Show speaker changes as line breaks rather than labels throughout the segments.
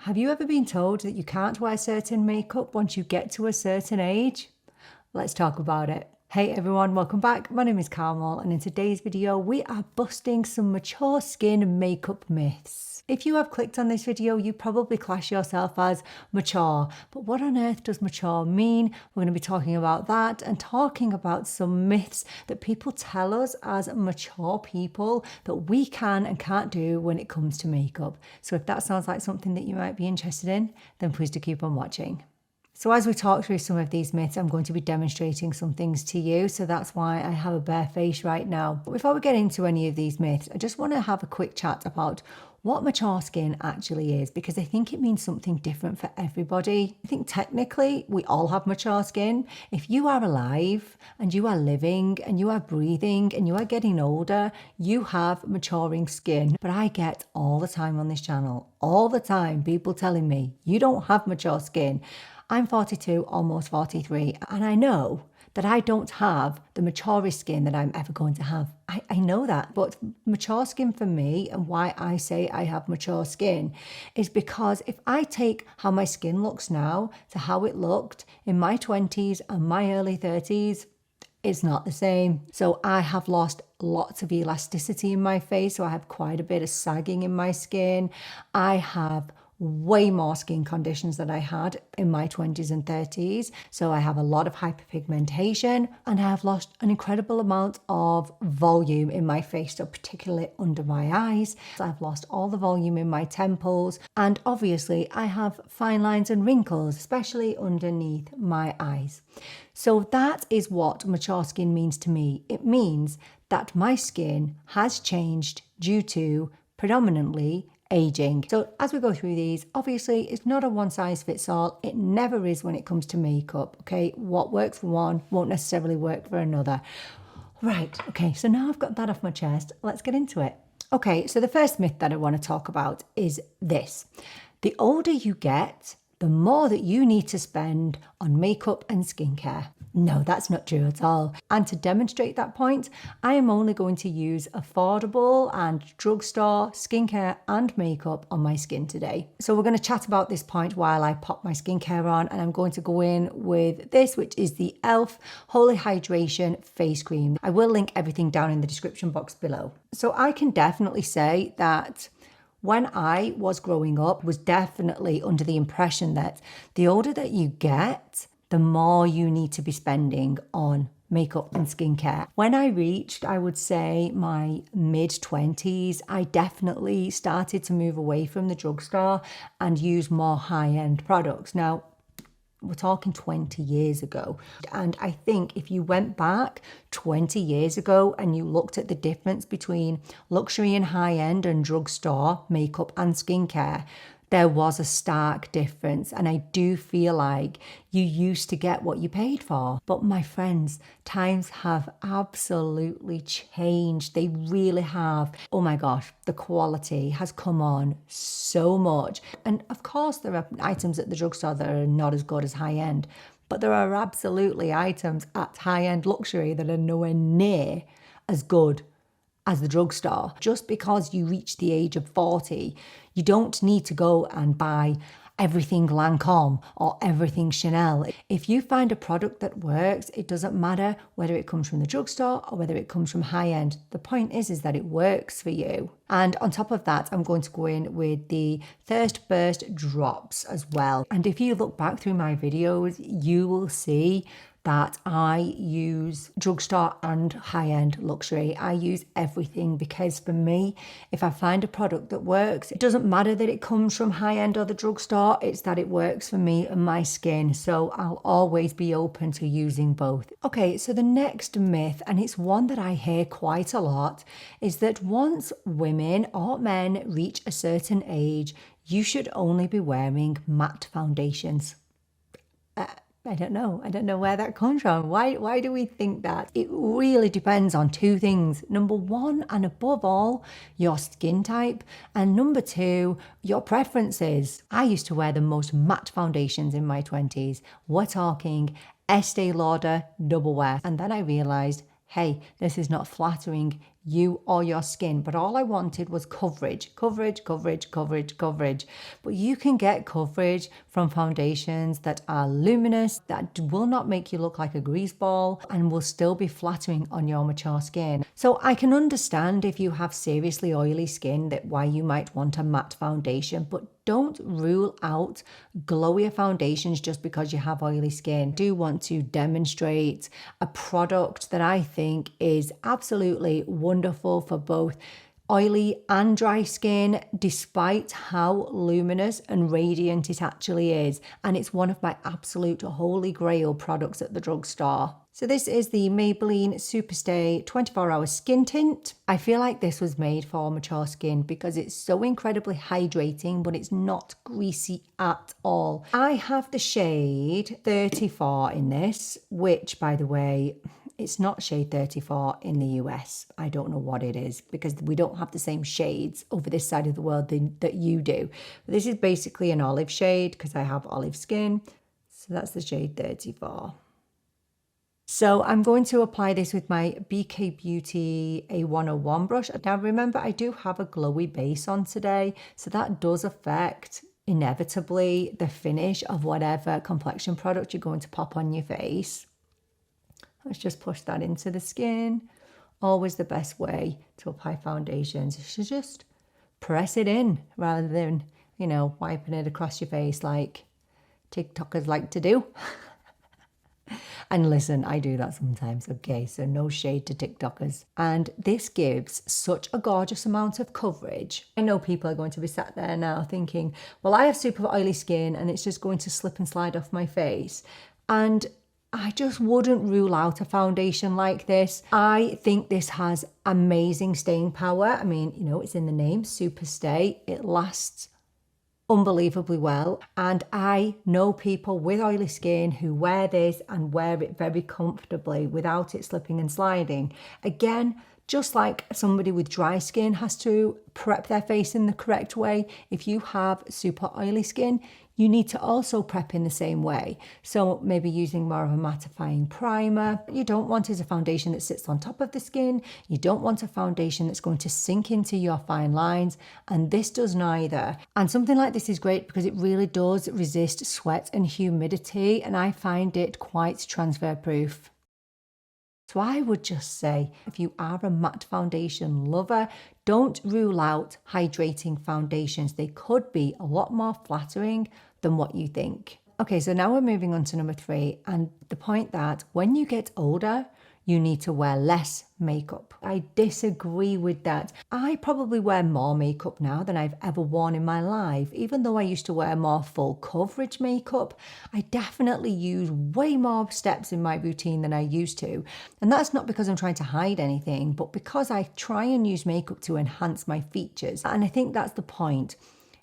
Have you ever been told that you can't wear certain makeup once you get to a certain age? Let's talk about it. Hey everyone, welcome back. My name is Carmel, and in today's video we are busting some mature skin makeup myths. If you have clicked on this video, you probably class yourself as mature, but what on earth does mature mean? We're going to be talking about that and talking about some myths that people tell us as mature people that we can and can't do when it comes to makeup. So if that sounds like something that you might be interested in, then please do keep on watching. So as we talk through some of these myths, I'm going to be demonstrating some things to you. So that's why I have a bare face right now. But before we get into any of these myths, I just want to have a quick chat about what mature skin actually is, because I think it means something different for everybody. I think technically we all have mature skin. If you are alive and you are living and you are breathing and you are getting older, you have maturing skin. But I get all the time on this channel, all the time, people telling me, you don't have mature skin. I'm 42, almost 43, and I know that I don't have the maturest skin that I'm ever going to have. I know that, but mature skin for me, and why I say I have mature skin, is because if I take how my skin looks now to how it looked in my 20s and my early 30s, it's not the same. So I have lost lots of elasticity in my face, so I have quite a bit of sagging in my skin. I have way more skin conditions than I had in my 20s and 30s. So I have a lot of hyperpigmentation, and I have lost an incredible amount of volume in my face, so particularly under my eyes. So I've lost all the volume in my temples, and obviously I have fine lines and wrinkles, especially underneath my eyes. So that is what mature skin means to me. It means that my skin has changed due to predominantly aging. So as we go through these, obviously it's not a one size fits all. It never is when it comes to makeup, okay? What works for one won't necessarily work for another. Right, okay, so now I've got that off my chest, let's get into it. Okay, so the first myth that I want to talk about is this. The older you get, the more that you need to spend on makeup and skincare. No, that's not true at all. And to demonstrate that point, I am only going to use affordable and drugstore skincare and makeup on my skin today. So we're going to chat about this point while I pop my skincare on, and I'm going to go in with this, which is the e.l.f. Holy Hydration Face Cream. I will link everything down in the description box below. So I can definitely say that when I was growing up, was definitely under the impression that the older that you get, the more you need to be spending on makeup and skincare. When I reached, I would say, my mid-20s, I definitely started to move away from the drugstore and use more high-end products. Now, we're talking 20 years ago. And I think if you went back 20 years ago and you looked at the difference between luxury and high-end and drugstore makeup and skincare, there was a stark difference, and I do feel like you used to get what you paid for. But my friends, times have absolutely changed. They really have. Oh my gosh, the quality has come on so much. And of course, there are items at the drugstore that are not as good as high-end, but there are absolutely items at high-end luxury that are nowhere near as good as the drugstore. Just because you reach the age of 40, you don't need to go and buy everything Lancome or everything Chanel. If you find a product that works, it doesn't matter whether it comes from the drugstore or whether it comes from high end. The point is that it works for you. And on top of that, I'm going to go in with the Thirst Burst drops as well. And if you look back through my videos, you will see that I use drugstore and high-end luxury. I use everything because for me, if I find a product that works, it doesn't matter that it comes from high-end or the drugstore, it's that it works for me and my skin. So I'll always be open to using both. Okay, so the next myth, and it's one that I hear quite a lot, is that once women or men reach a certain age, you should only be wearing matte foundations. I don't know where that comes from. Why do we think that? It really depends on two things. Number one, and above all, your skin type. And number two, your preferences. I used to wear the most matte foundations in my 20s. We're talking Estee Lauder Double Wear. And then I realized, hey, this is not flattering you or your skin, but all I wanted was coverage. But you can get coverage from foundations that are luminous, that will not make you look like a grease ball, and will still be flattering on your mature skin. So I can understand if you have seriously oily skin that why you might want a matte foundation, but don't rule out glowier foundations just because you have oily skin. I do want to demonstrate a product that I think is absolutely wonderful for both oily and dry skin, despite how luminous and radiant it actually is. And it's one of my absolute holy grail products at the drugstore. So this is the Maybelline Superstay 24-Hour Skin Tint. I feel like this was made for mature skin because it's so incredibly hydrating, but it's not greasy at all. I have the shade 34 in this, which, by the way, it's not shade 34 in the US. I don't know what it is because we don't have the same shades over this side of the world that you do. But this is basically an olive shade because I have olive skin. So that's the shade 34. So I'm going to apply this with my BK Beauty A101 brush. Now remember, I do have a glowy base on today, so that does affect inevitably the finish of whatever complexion product you're going to pop on your face. Let's just push that into the skin. Always the best way to apply foundations is to just press it in rather than, you know, wiping it across your face like TikTokers like to do. And listen, I do that sometimes, okay? So no shade to TikTokers. And this gives such a gorgeous amount of coverage. I know people are going to be sat there now thinking, well, I have super oily skin and it's just going to slip and slide off my face. And I just wouldn't rule out a foundation like this. I think this has amazing staying power. I mean, you know, it's in the name, Superstay. It lasts unbelievably well, and I know people with oily skin who wear this and wear it very comfortably without it slipping and sliding. Again, just like somebody with dry skin has to prep their face in the correct way, if you have super oily skin, you need to also prep in the same way. So maybe using more of a mattifying primer. You don't want is a foundation that sits on top of the skin. You don't want a foundation that's going to sink into your fine lines, and this does neither. And something like this is great because it really does resist sweat and humidity, and I find it quite transfer proof. So I would just say, if you are a matte foundation lover, don't rule out hydrating foundations. They could be a lot more flattering than what you think. Okay, so now we're moving on to number 3, and the point that when you get older, you need to wear less makeup. I disagree with that. I probably wear more makeup now than I've ever worn in my life. Even though I used to wear more full coverage makeup, I definitely use way more steps in my routine than I used to. And that's not because I'm trying to hide anything, but because I try and use makeup to enhance my features. And I think that's the point.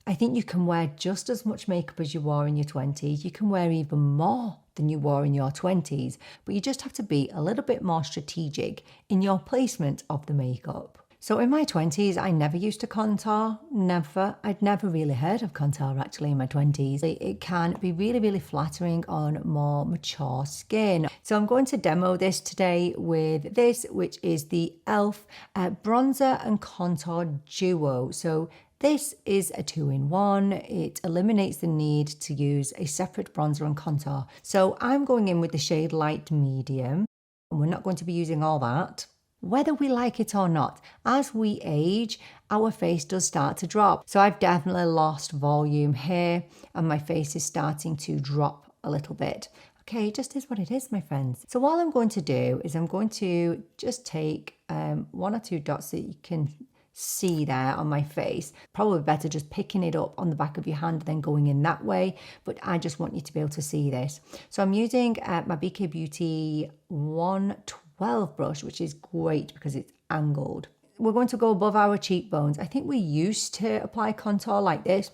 I think you can wear just as much makeup as you wore in your 20s. You can wear even more than you wore in your 20s, but you just have to be a little bit more strategic in your placement of the makeup. So in my 20s, I never used to contour, never. I'd never really heard of contour actually in my 20s. It can be really, really flattering on more mature skin. So I'm going to demo this today with this, which is the e.l.f. Bronzer and Contour Duo. So this is a 2-in-1. It eliminates the need to use a separate bronzer and contour. So I'm going in with the shade Light Medium, and we're not going to be using all that. Whether we like it or not, as we age, our face does start to drop. So I've definitely lost volume here, and my face is starting to drop a little bit. Okay, it just is what it is, my friends. So all I'm going to do is I'm going to just take 1 or 2 dots that you can see there on my face. Probably better just picking it up on the back of your hand than going in that way, but I just want you to be able to see this. So I'm using my BK Beauty 112 brush, which is great because it's angled. We're going to go above our cheekbones. I think we used to apply contour like this,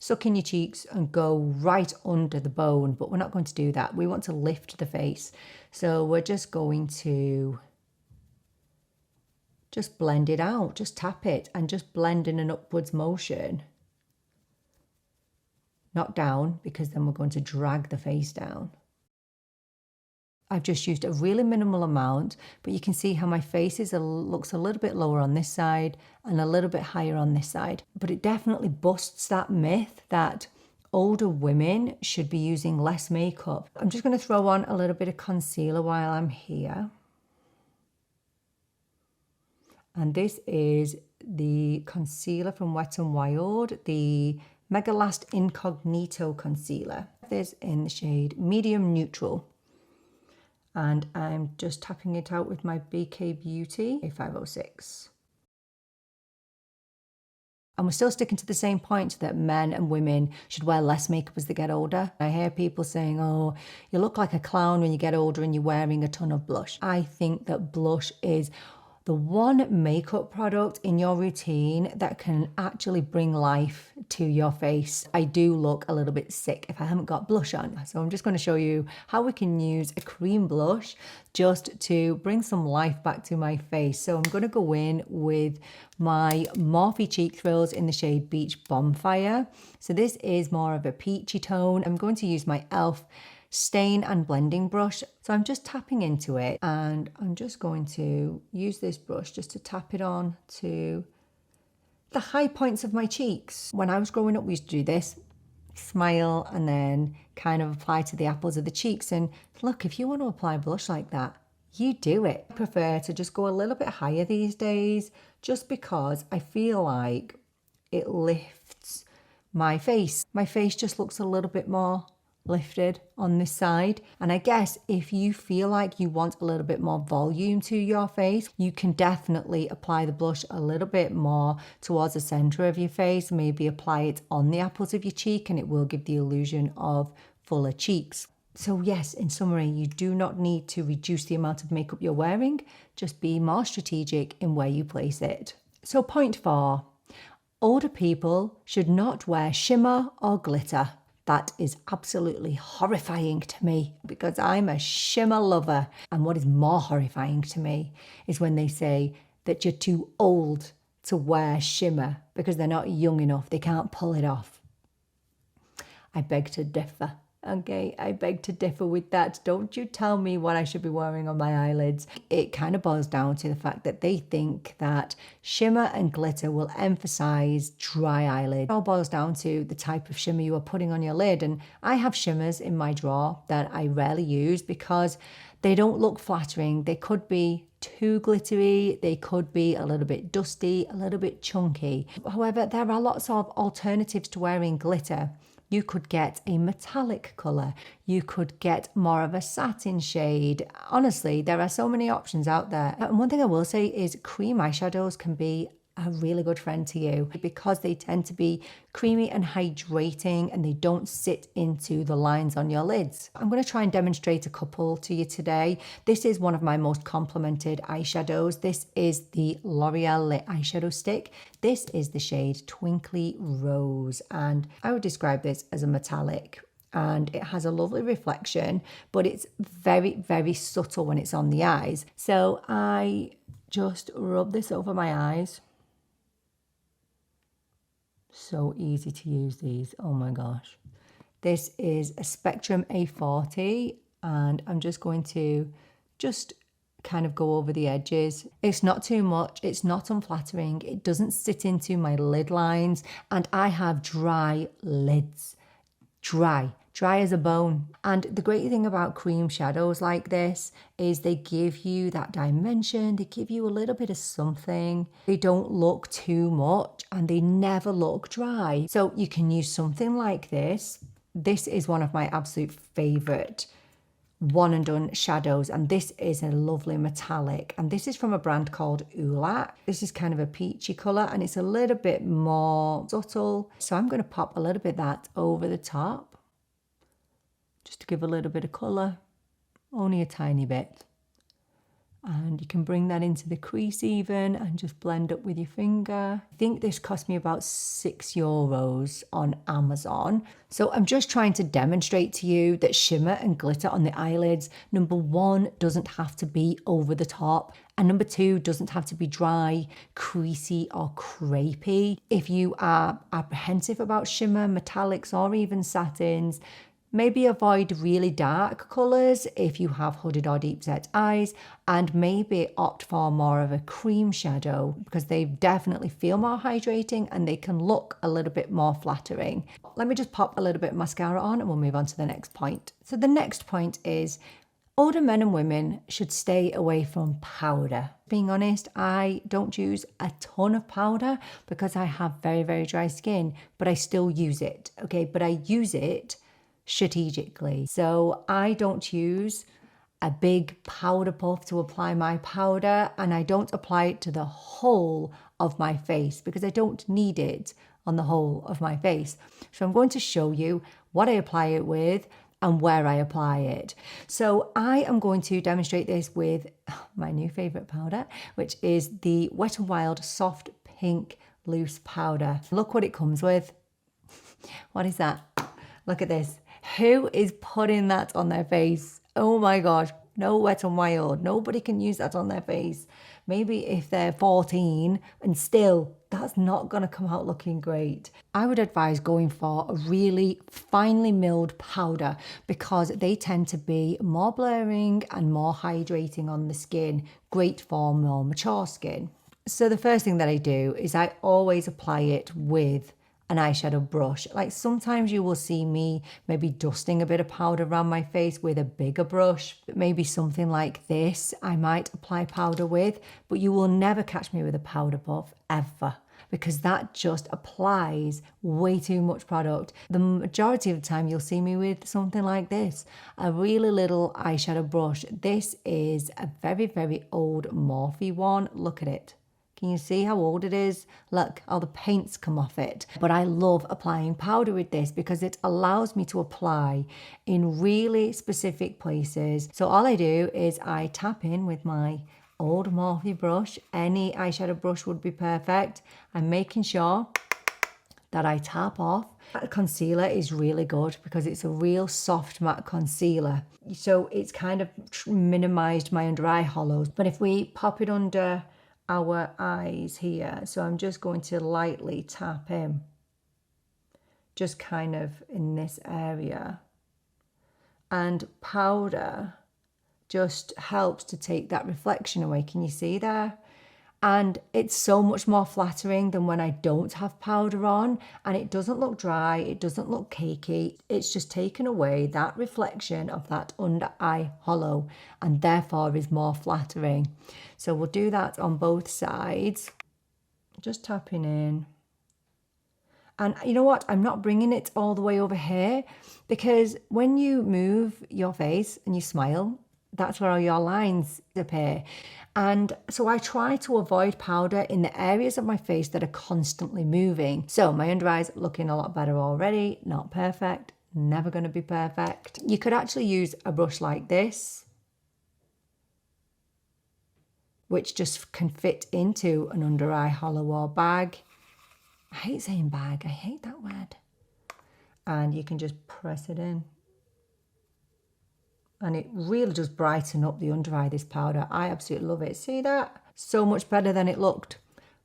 suck in your cheeks and go right under the bone, but we're not going to do that. We want to lift the face. So we're just going to just blend it out, just tap it and just blend in an upwards motion. Not down, because then we're going to drag the face down. I've just used a really minimal amount, but you can see how my face looks a little bit lower on this side and a little bit higher on this side. But it definitely busts that myth that older women should be using less makeup. I'm just going to throw on a little bit of concealer while I'm here. And this is the concealer from Wet n Wild, the Mega Last Incognito concealer. This in the shade Medium Neutral. And I'm just tapping it out with my BK Beauty A506. And we're still sticking to the same point that men and women should wear less makeup as they get older. I hear people saying, oh, you look like a clown when you get older and you're wearing a ton of blush. I think that blush is the one makeup product in your routine that can actually bring life to your face. I do look a little bit sick if I haven't got blush on. So I'm just going to show you how we can use a cream blush just to bring some life back to my face. So I'm going to go in with my Morphe Cheek Thrills in the shade Beach Bonfire. So this is more of a peachy tone. I'm going to use my e.l.f. stain and blending brush. So I'm just tapping into it and I'm just going to use this brush just to tap it on to the high points of my cheeks. When I was growing up, we used to do this, smile and then kind of apply to the apples of the cheeks. And look, if you want to apply blush like that, you do it. I prefer to just go a little bit higher these days just because I feel like it lifts my face. My face just looks a little bit more lifted on this side. And I guess if you feel like you want a little bit more volume to your face, you can definitely apply the blush a little bit more towards the center of your face. Maybe apply it on the apples of your cheek and it will give the illusion of fuller cheeks. So yes, in summary, you do not need to reduce the amount of makeup you're wearing, just be more strategic in where you place it. So point 4, older people should not wear shimmer or glitter. That is absolutely horrifying to me because I'm a shimmer lover. And what is more horrifying to me is when they say that you're too old to wear shimmer because they're not young enough, they can't pull it off. I beg to differ. Okay, I beg to differ with that. Don't you tell me what I should be wearing on my eyelids. It kind of boils down to the fact that they think that shimmer and glitter will emphasize dry eyelid. It all boils down to the type of shimmer you are putting on your lid. And I have shimmers in my drawer that I rarely use because they don't look flattering. They could be too glittery, they could be a little bit dusty, a little bit chunky. However, there are lots of alternatives to wearing glitter. You could get a metallic colour. You could get more of a satin shade. Honestly, there are so many options out there. And one thing I will say is cream eyeshadows can be a really good friend to you because they tend to be creamy and hydrating and they don't sit into the lines on your lids. I'm going to try and demonstrate a couple to you today. This is one of my most complimented eyeshadows. This is the L'Oreal Lit Eyeshadow Stick. This is the shade Twinkly Rose and I would describe this as a metallic. And it has a lovely reflection, but it's very, very subtle when it's on the eyes. So I just rub this over my eyes. So easy to use these, oh my gosh. This is a Spectrum A40 and I'm just going to kind of go over the edges. It's not too much, it's not unflattering, it doesn't sit into my lid lines and I have dry lids. Dry as a bone. And the great thing about cream shadows like this is they give you that dimension, they give you a little bit of something. They don't look too much and they never look dry. So you can use something like this. This is one of my absolute favorite one and done shadows and this is a lovely metallic and this is from a brand called Oulac. This is kind of a peachy colour and it's a little bit more subtle. So I'm going to pop a little bit of that over the top just to give a little bit of colour, only a tiny bit. And you can bring that into the crease even and just blend up with your finger. I think this cost me about €6 on Amazon. So I'm just trying to demonstrate to you that shimmer and glitter on the eyelids, number 1, doesn't have to be over the top. And number 2, doesn't have to be dry, creasy or crepey. If you are apprehensive about shimmer, metallics or even satins, Maybe avoid really dark colours if you have hooded or deep set eyes, and maybe opt for more of a cream shadow because they definitely feel more hydrating and they can look a little bit more flattering. Let me just pop a little bit of mascara on and we'll move on to the next point. So the next point is older men and women should stay away from powder. Being honest, I don't use a ton of powder because I have very, very dry skin, but I still use it, okay? But I use it strategically. So I don't use a big powder puff to apply my powder, and I don't apply it to the whole of my face because I don't need it on the whole of my face. So I'm going to show you what I apply it with and where I apply it. So I am going to demonstrate this with my new favorite powder, which is the Wet n Wild Soft Pink Loose Powder. Look what it comes with. What is that? Look at this. Who is putting that on their face? Oh my gosh, no Wet n Wild. Nobody can use that on their face. Maybe if they're 14, and still, that's not gonna come out looking great. I would advise going for a really finely milled powder because they tend to be more blurring and more hydrating on the skin, great for more mature skin. So the first thing that I do is I always apply it with an eyeshadow brush. Like sometimes you will see me maybe dusting a bit of powder around my face with a bigger brush. Maybe something like this I might apply powder with, but you will never catch me with a powder puff ever, because that just applies way too much product. The majority of the time you'll see me with something like this, a really little eyeshadow brush. This is a very, very old Morphe one. Look at it. Can you see how old it is? Look, all the paint's come off it. But I love applying powder with this because it allows me to apply in really specific places. So all I do is I tap in with my old Morphe brush. Any eyeshadow brush would be perfect. I'm making sure that I tap off. That concealer is really good because it's a real soft matte concealer. So it's kind of minimized my under eye hollows. But if we pop it under our eyes here, so I'm just going to lightly tap in, just kind of in this area, and powder just helps to take that reflection away. Can you see there? And it's so much more flattering than when I don't have powder on, and it doesn't look dry, it doesn't look cakey. It's just taken away that reflection of that under eye hollow and therefore is more flattering. So we'll do that on both sides, just tapping in. And you know what? I'm not bringing it all the way over here because when you move your face and you smile, that's where all your lines appear. And so I try to avoid powder in the areas of my face that are constantly moving. So my under eyes looking a lot better already. Not perfect, never going to be perfect. You could actually use a brush like this, which just can fit into an under eye hollow or bag. I hate saying bag, I hate that word. And you can just press it in. And it really does brighten up the under eye, this powder. I absolutely love it. See that? So much better than it looked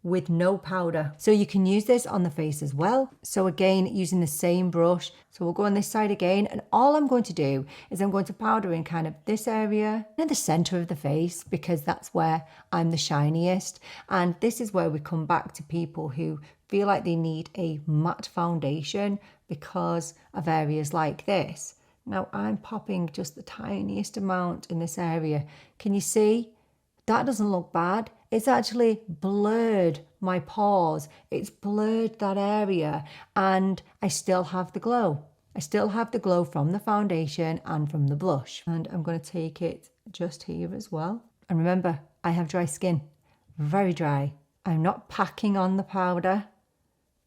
with no powder. So you can use this on the face as well. So again, using the same brush. So we'll go on this side again. And all I'm going to do is I'm going to powder in kind of this area in the center of the face because that's where I'm the shiniest. And this is where we come back to people who feel like they need a matte foundation because of areas like this. Now I'm popping just the tiniest amount in this area. Can you see? That doesn't look bad. It's actually blurred my pores. It's blurred that area and I still have the glow. I still have the glow from the foundation and from the blush. And I'm going to take it just here as well. And remember, I have dry skin, very dry. I'm not packing on the powder,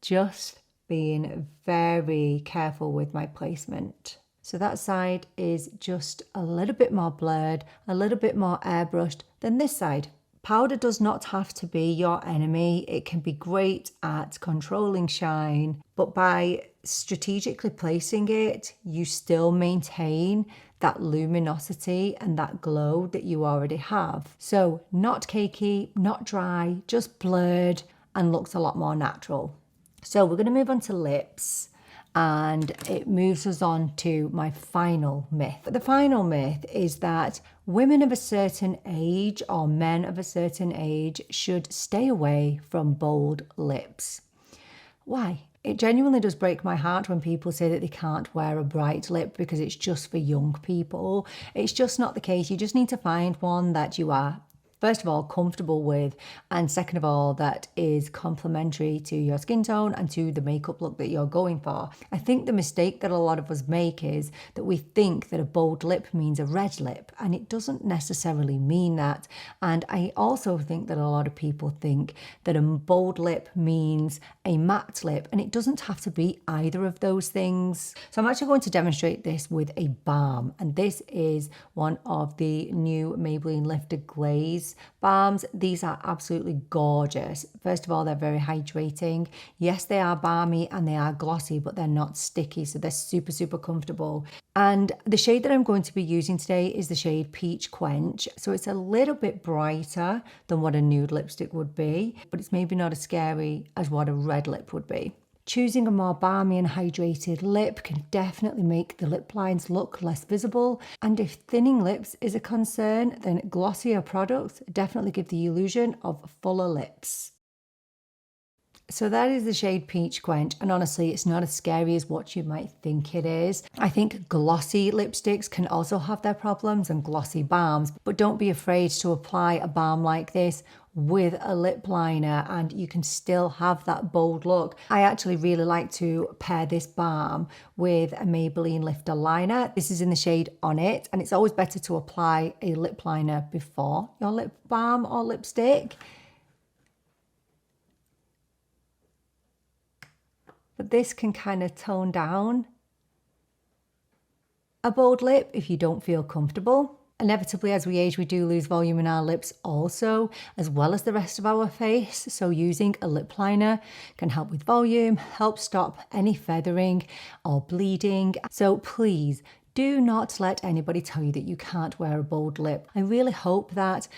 just being very careful with my placement. So that side is just a little bit more blurred, a little bit more airbrushed than this side. Powder does not have to be your enemy. It can be great at controlling shine, but by strategically placing it, you still maintain that luminosity and that glow that you already have. So not cakey, not dry, just blurred and looks a lot more natural. So we're going to move on to lips. And it moves us on to my final myth. The final myth is that women of a certain age or men of a certain age should stay away from bold lips. Why? It genuinely does break my heart when people say that they can't wear a bright lip because it's just for young people. It's just not the case. You just need to find one that you are, first of all, comfortable with, and second of all, that is complementary to your skin tone and to the makeup look that you're going for. I think the mistake that a lot of us make is that we think that a bold lip means a red lip, and it doesn't necessarily mean that. And I also think that a lot of people think that a bold lip means a matte lip, and it doesn't have to be either of those things. So I'm actually going to demonstrate this with a balm, and this is one of the new Maybelline Lifted Glaze balms. These are absolutely gorgeous. First of all, they're very hydrating. Yes, they are balmy and they are glossy, but they're not sticky, so they're super, super comfortable. And the shade that I'm going to be using today is the shade Peach Quench. So it's a little bit brighter than what a nude lipstick would be, but it's maybe not as scary as what a red lip would be. Choosing a more balmy and hydrated lip can definitely make the lip lines look less visible. And if thinning lips is a concern, then glossier products definitely give the illusion of fuller lips. So that is the shade Peach Quench, and honestly, it's not as scary as what you might think it is. I think glossy lipsticks can also have their problems and glossy balms, but don't be afraid to apply a balm like this with a lip liner and you can still have that bold look. I actually really like to pair this balm with a Maybelline Lifter liner. This is in the shade On It, and it's always better to apply a lip liner before your lip balm or lipstick. But this can kind of tone down a bold lip if you don't feel comfortable. Inevitably, as we age, we do lose volume in our lips also, as well as the rest of our face. So using a lip liner can help with volume, help stop any feathering or bleeding. So please do not let anybody tell you that you can't wear a bold lip. I really hope that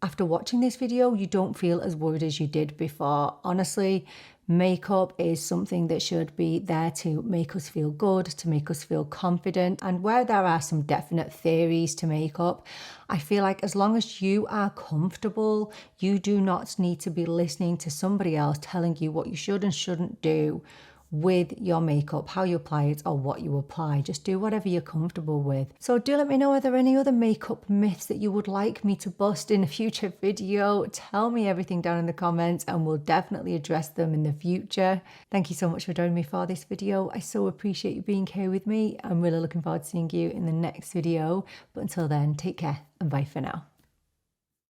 after watching this video, you don't feel as worried as you did before. Honestly, makeup is something that should be there to make us feel good, to make us feel confident. And where there are some definite theories to makeup, I feel like as long as you are comfortable, you do not need to be listening to somebody else telling you what you should and shouldn't do with your makeup, how you apply it or what you apply. Just do whatever you're comfortable with. So do let me know, are there any other makeup myths that you would like me to bust in a future video? Tell me everything down in the comments and we'll definitely address them in the future. Thank you so much for joining me for this video. I so appreciate you being here with me. I'm really looking forward to seeing you in the next video. But until then, take care and bye for now.